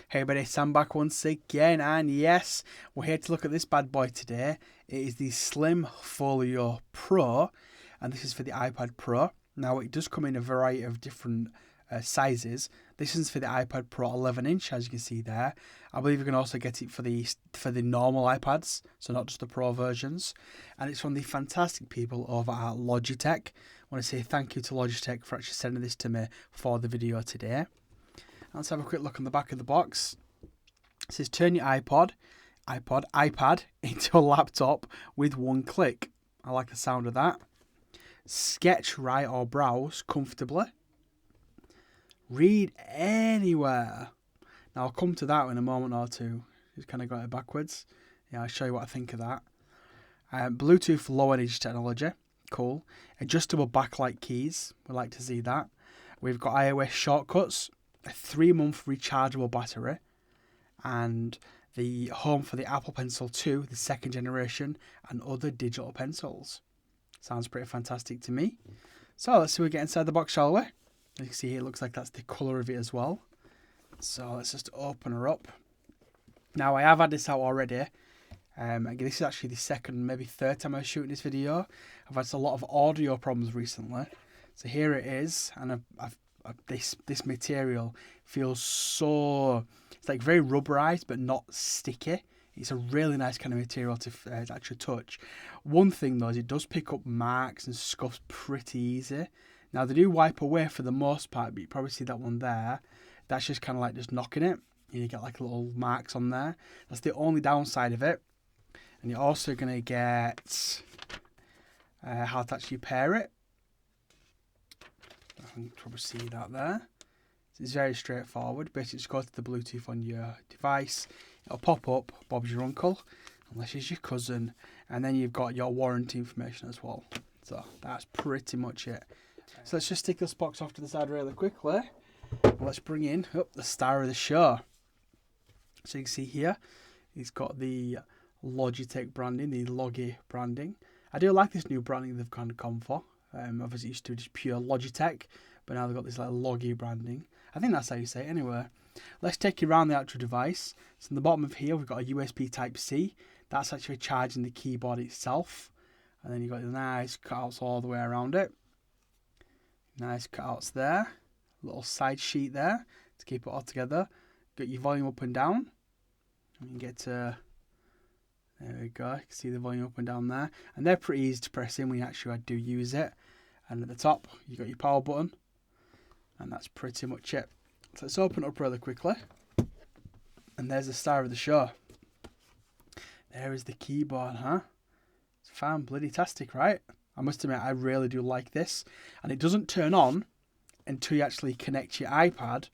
Hey everybody, Sam back once again, and yes, we're here to look at this bad boy today. It is the Slim Folio Pro, and this is for the iPad Pro. Now it does come in a variety of different sizes. This is for the iPad Pro 11-inch, as you can see there. I believe you can also get it for the normal iPads, so not just the Pro versions. And it's from the fantastic people over at Logitech. I want to say thank you to Logitech for actually sending this to me for the video today. Let's have a quick look on the back of the box. It says turn your iPad into a laptop with one click. I like the sound of that. Sketch, write or browse comfortably. Read anywhere. Now I'll come to that in a moment or two. Just kind of got it backwards. Yeah, I'll show you what I think of that. Bluetooth low energy technology. Cool. Adjustable backlight keys. We like to see that. We've got iOS shortcuts. A 3-month rechargeable battery, and the home for the Apple Pencil 2, the second generation, and other digital pencils. Sounds pretty fantastic to me. So let's see what we get inside the box, shall we? As you can see here, it looks like that's the colour of it as well. So let's just open her up. Now I have had this out already. This is actually the second, maybe third time I'm shooting this video. I've had a lot of audio problems recently. So here it is, and this material feels so, it's like very rubberized but not sticky. It's a really nice kind of material to actually touch. One thing though is it does pick up marks and scuffs pretty easy. Now they do wipe away for the most part, but you probably see that one there. That's just kind of like just knocking it. You get like little marks on there. That's the only downside of it. And you're also going to get how to actually pair it. I can probably see that there. It's very straightforward. Basically, just go to the Bluetooth on your device. It'll pop up, Bob's your uncle, unless it's your cousin. And then you've got your warranty information as well. So that's pretty much it. So let's just stick this box off to the side really quickly. Let's bring in the star of the show. So you can see here, it's got the Logitech branding, the Logi branding. I do like this new branding they've kind of gone for. Obviously, it used to be just pure Logitech, but now they've got this like Logi branding. I think that's how you say it anyway. Let's take you around the actual device. So in the bottom of here, we've got a USB Type-C. That's actually charging the keyboard itself. And then you've got the nice cutouts all the way around it. Nice cutouts there. Little side sheet there to keep it all together. Got your volume up and down. And you get to... There we go, you can see the volume up and down there. And they're pretty easy to press in when you actually do use it. And at the top, you've got your power button. And that's pretty much it. So let's open it up really quickly. And there's the star of the show. There is the keyboard, huh? It's fan-bloody-tastic, right? I must admit, I really do like this. And it doesn't turn on until you actually connect your iPad.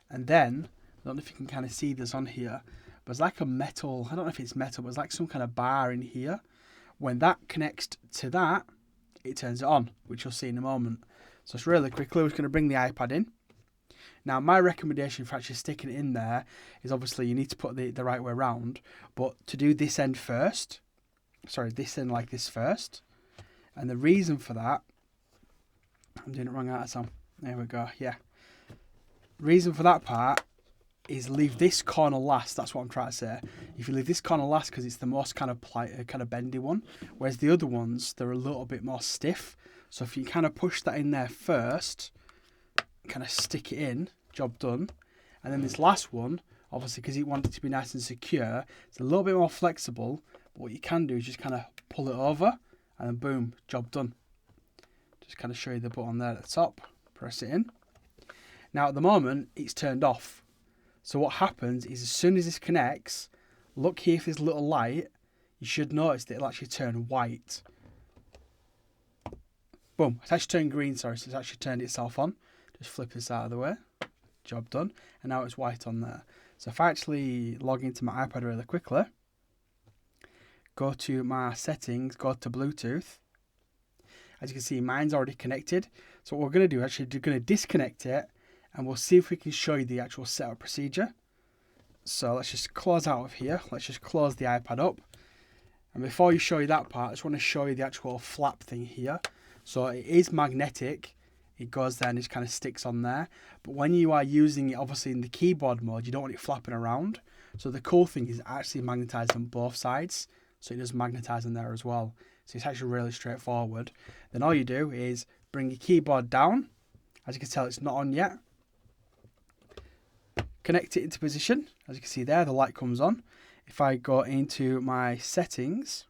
And then, I don't know if you can kind of see this on here, but it's like a metal, I don't know if it's metal, but it's like some kind of bar in here. When that connects to that, it turns it on, which you'll see in a moment. So it's really quickly, we're just going to bring the iPad in. Now, my recommendation for actually sticking it in there is obviously you need to put the right way around, but to do this end first, this end like this first. And the reason for that, I'm doing it wrong out of some. There we go, yeah. Reason for that part is leave this corner last. That's what I'm trying to say. If you leave this corner last, because it's the most kind of bendy one, whereas the other ones, they're a little bit more stiff. So if you kind of push that in there first, kind of stick it in, job done. And then this last one, obviously because you want it to be nice and secure, it's a little bit more flexible. But what you can do is just kind of pull it over, and then boom, job done. Just kind of show you the button there at the top. Press it in. Now at the moment, it's turned off. So what happens is as soon as this connects, look here for this little light, you should notice that it'll actually turn white. Boom, it's actually turned green, sorry, so it's actually turned itself on. Just flip this out of the way, job done, and now it's white on there. So if I actually log into my iPad really quickly, go to my settings, go to Bluetooth, as you can see mine's already connected. So what we're going to do, actually we're going to disconnect it, and we'll see if we can show you the actual setup procedure. So let's just close out of here. Let's just close the iPad up. And before you show you that part, I just want to show you the actual flap thing here. So it is magnetic. it goes there and it kind of sticks on there. But when you are using it, obviously in the keyboard mode, you don't want it flapping around. So the cool thing is it actually magnetized on both sides. So it does magnetize in there as well. So it's actually really straightforward. Then all you do is bring your keyboard down. As you can tell, it's not on yet. Connect it into position. As you can see there, the light comes on. If I go into my settings,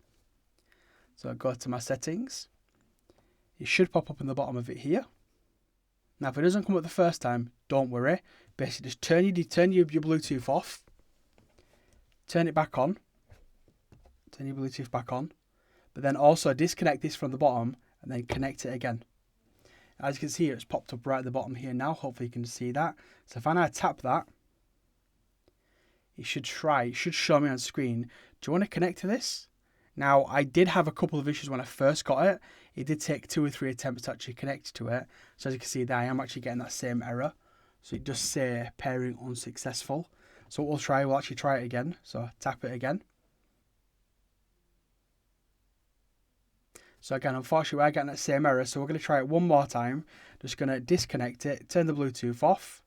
so I go to my settings, it should pop up in the bottom of it here. Now, if it doesn't come up the first time, don't worry. Basically, just turn your Bluetooth off, turn it back on, turn your Bluetooth back on, but then also disconnect this from the bottom and then connect it again. As you can see here, it's popped up right at the bottom here now. Hopefully you can see that. So if I now tap that, it should show me on screen. Do you want to connect to this? Now, I did have a couple of issues when I first got it. It did take 2 or 3 attempts to actually connect to it. So as you can see there, I am actually getting that same error. So it does say pairing unsuccessful. So what we'll actually try it again. So tap it again. So again, unfortunately, we're getting that same error. So we're going to try it one more time. Just going to disconnect it, turn the Bluetooth off,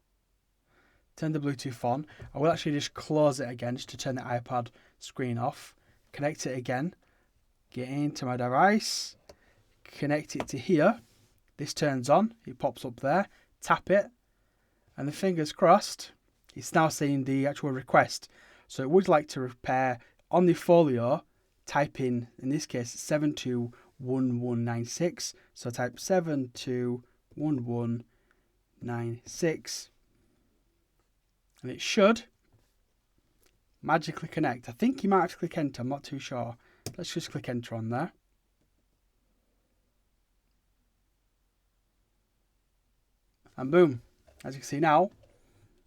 turn the Bluetooth on. I will actually just close it again just to turn the iPad screen off. Connect it again. Get into my device. Connect it to here. This turns on. It pops up there. Tap it. And the fingers crossed, it's now saying the actual request. So it would like to repair on the folio. Type in this case, 721196. So type 721196. And it should magically connect. I think you might have to click enter. I'm not too sure. Let's just click enter on there. And boom. As you can see now,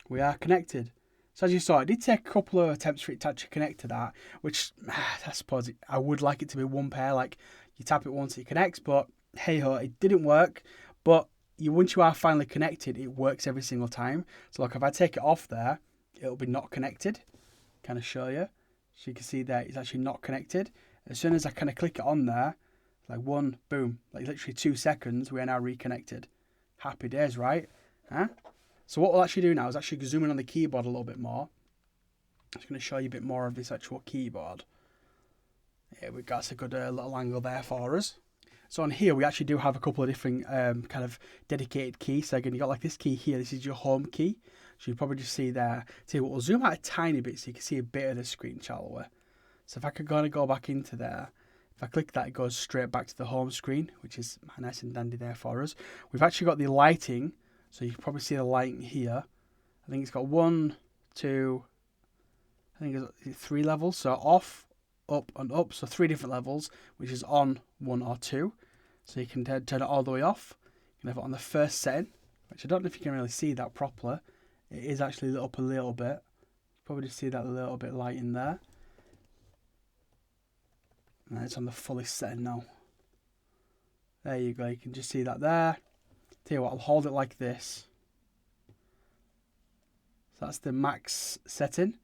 we are connected. So as you saw, it did take a couple of attempts for it to actually connect to that, which I suppose I would like it to be one pair, like you tap it once it connects, but hey ho, it didn't work. But once you are finally connected, it works every single time. So like if I take it off there, it'll be not connected. Kind of show you. So you can see there, it's actually not connected. As soon as I kind of click it on there, like one, boom, like literally 2 seconds, we are now reconnected. Happy days, right? Huh? So what we'll actually do now is actually zoom in on the keyboard a little bit more. I'm just going to show you a bit more of this actual keyboard. Here we go, that's a good little angle there for us. So on here, we actually do have a couple of different kind of dedicated keys. So again, you got like this key here. This is your home key. So you probably just see there. See, we'll zoom out a tiny bit so you can see a bit of the screen, shall we? So if I could go back into there, if I click that, it goes straight back to the home screen, which is nice and dandy there for us. We've actually got the lighting. So you can probably see the lighting here. I think it's got 1, 2, I think it's 3 levels. So off, up and up. So 3 different levels, which is on, 1 or 2. So you can turn it all the way off. You can have it on the first setting, which I don't know if you can really see that properly. It is actually lit up a little bit. Probably just see that little bit light in there. And it's on the fullest setting now. There you go. You can just see that there. Tell you what, I'll hold it like this. So that's the max setting.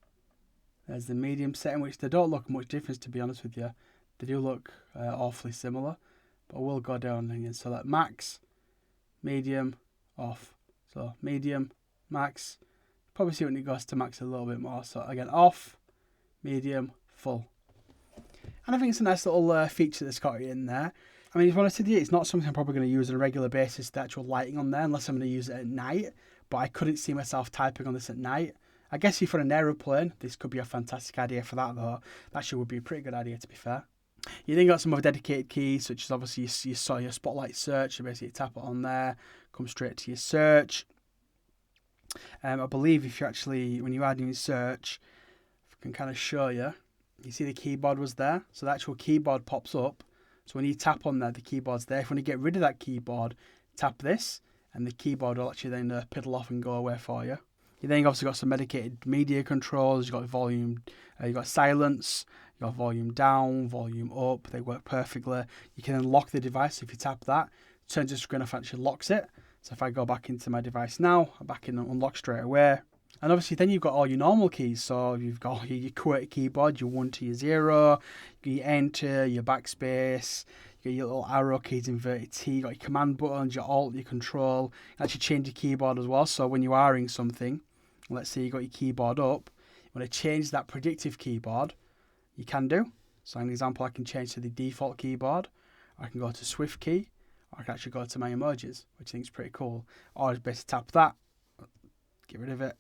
There's the medium setting, which they don't look much difference, to be honest with you. They do look awfully similar. But we'll go down again. So that max, medium, off. So medium, max. Probably see when it goes to max a little bit more. So again, off, medium, full. And I think it's a nice little feature that's got it in there. I mean, if I wanted to do it, it's not something I'm probably going to use on a regular basis, the actual lighting on there, unless I'm going to use it at night. But I couldn't see myself typing on this at night. I guess if you're on an aeroplane, this could be a fantastic idea for that, though. That actually would be a pretty good idea, to be fair. You then got some other dedicated keys, such as obviously your spotlight search. So basically, you tap it on there, come straight to your search. I believe if you actually, when you add in your search, if I can kind of show you, you see the keyboard was there. So the actual keyboard pops up. So when you tap on there, the keyboard's there. If you want to get rid of that keyboard, tap this, and the keyboard will actually then piddle off and go away for you. You then obviously got some dedicated media controls. You've got volume, you've got silence, you've got volume down, volume up. They work perfectly. You can then lock the device. If you tap that, it turns the screen off and actually locks it. So if I go back into my device now, I'm back in and unlock straight away. And obviously then you've got all your normal keys. So you've got your QWERTY keyboard, your 1 to your 0, your enter, your backspace. You've You got your little arrow keys, inverted T, you got your command buttons, your alt, your control. You actually change your keyboard as well. So when you are in something, let's say you got your keyboard up, you want to change that predictive keyboard, you can do. So an example, I can change to the default keyboard, I can go to Swift key, or I can actually go to my emojis, which I think is pretty cool. Or just basically tap that, get rid of it,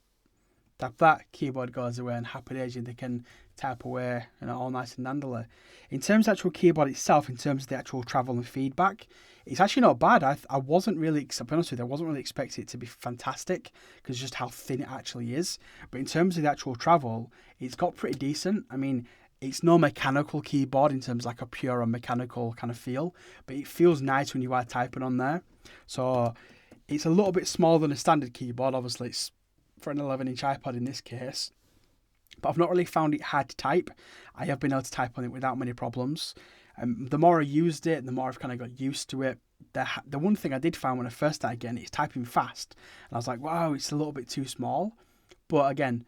tap that, keyboard goes away, and happy days, they can type away, all nice and dandly. In terms of the actual keyboard itself, in terms of the actual travel and feedback, it's actually not bad. I wasn't really, to be honest with you, I wasn't really expecting it to be fantastic because just how thin it actually is. But in terms of the actual travel, it's got pretty decent. I mean, it's no mechanical keyboard in terms of like a pure mechanical kind of feel, but it feels nice when you are typing on there. So it's a little bit smaller than a standard keyboard. Obviously, it's for an 11-inch iPad in this case, but I've not really found it hard to type. I have been able to type on it without many problems. The more I used it, the more I've kind of got used to it. The one thing I did find when I first started getting it is typing fast, and I was like, wow, it's a little bit too small. But again,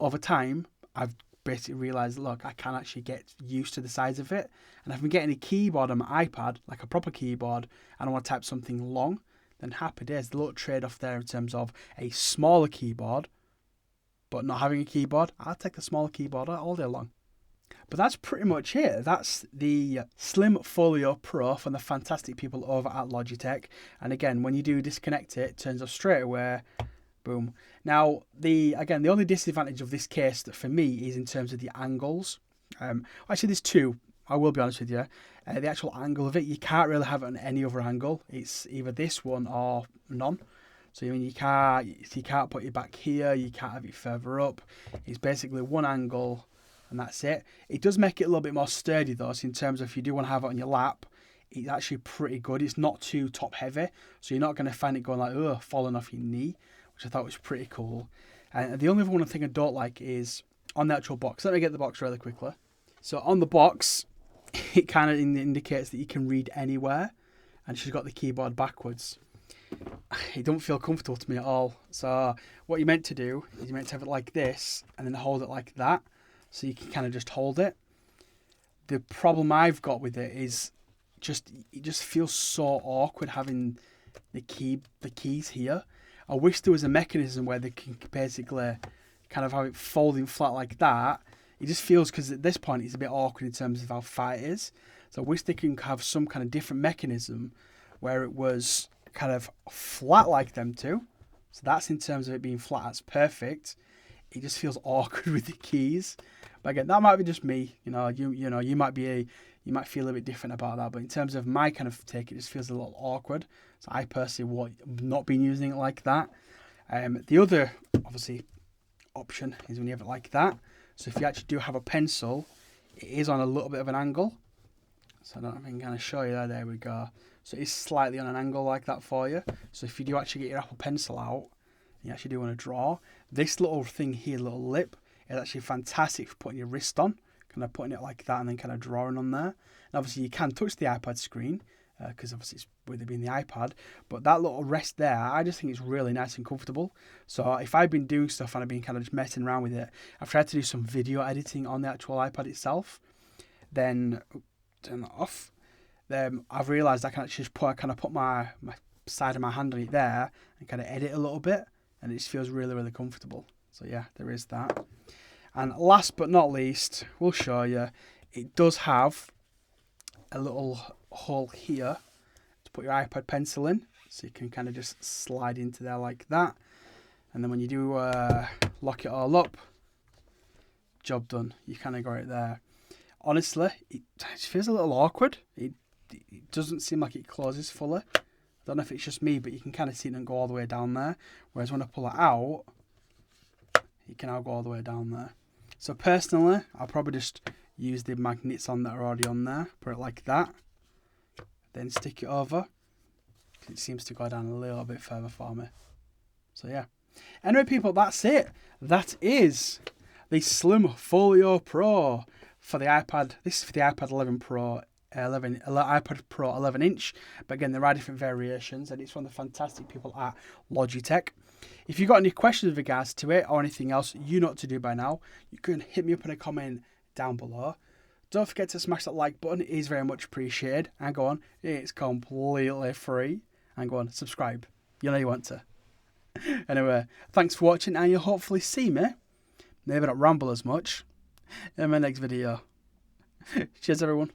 over time, I've basically realised, look, I can actually get used to the size of it. And if I'm getting a keyboard on my iPad, like a proper keyboard, and I want to type something long, then happy days. The little trade-off there in terms of a smaller keyboard, but not having a keyboard, I'll take the smaller keyboard all day long. But that's pretty much it. That's the Slim Folio Pro from the fantastic people over at Logitech. And again, when you do disconnect it, it turns off straight away. Boom. Now, the only disadvantage of this case for me is in terms of the angles. Actually, there's two. I will be honest with you. The actual angle of it, you can't really have it on any other angle. It's either this one or none. So I mean, you can't put it back here. You can't have it further up. It's basically one angle, and that's it. It does make it a little bit more sturdy though. So in terms of if you do want to have it on your lap, it's actually pretty good. It's not too top heavy, so you're not going to find it going like falling off your knee, which I thought was pretty cool. And the only one thing I don't like is on the actual box. Let me get the box really quickly. So on the box, it kind of indicates that you can read anywhere, and she's got the keyboard backwards. It don't feel comfortable to me at all. So what you're meant to do is you're meant to have it like this and then hold it like that, so you can kind of just hold it. The problem I've got with it is it just feels so awkward having the keys here. I wish there was a mechanism where they can basically kind of have it folding flat like that. It just feels, because at this point it's a bit awkward in terms of how far it is. So I wish they can have some kind of different mechanism where it was kind of flat like them two. So that's in terms of it being flat, that's perfect. It just feels awkward with the keys. But again, that might be just me. You might feel a bit different about that. But in terms of my kind of take, it just feels a little awkward. So I personally would not be using it like that. The other, obviously, option is when you have it like that. So if you actually do have a pencil, it is on a little bit of an angle. So I don't know if I can kind of show you there. There we go. So it's slightly on an angle like that for you. So if you do actually get your Apple Pencil out, you actually do want to draw, this little thing here, little lip, is actually fantastic for putting your wrist on, kind of putting it like that and then kind of drawing on there. And obviously you can touch the iPad screen, because obviously it's with it being the iPad, but that little rest there, I just think it's really nice and comfortable. So if I've been doing stuff and I've been kind of just messing around with it, I've tried to do some video editing on the actual iPad itself, then turn that off. Then I've realised I can actually just put my side of my hand on it there and kind of edit a little bit, and it just feels really, really comfortable. So yeah, there is that. And last but not least, we'll show you, it does have a little hole here to put your iPad pencil in, so you can kind of just slide into there like that. And then when you do lock it all up, job done. You kind of got it there. Honestly, it feels a little awkward. It doesn't seem like it closes fully. I don't know if it's just me, but you can kind of see it and go all the way down there. Whereas when I pull it out, it can now go all the way down there. So personally, I'll probably just use the magnets on that are already on there. Put it like that. Then stick it over. It seems to go down a little bit further for me. So yeah. Anyway, people, that's it. That is the Slim Folio Pro for the iPad. This is for the iPad 11 Pro. iPad Pro 11-inch, but again, there are different variations, and it's from the fantastic people at Logitech. If you've got any questions with regards to it or anything else, you know what to do by now. You can hit me up in a comment down below. Don't forget to smash that like button, it is very much appreciated. And go on, it's completely free. And go on, subscribe. You know you want to. Anyway, thanks for watching, and you'll hopefully see me, maybe not ramble as much, in my next video. Cheers everyone.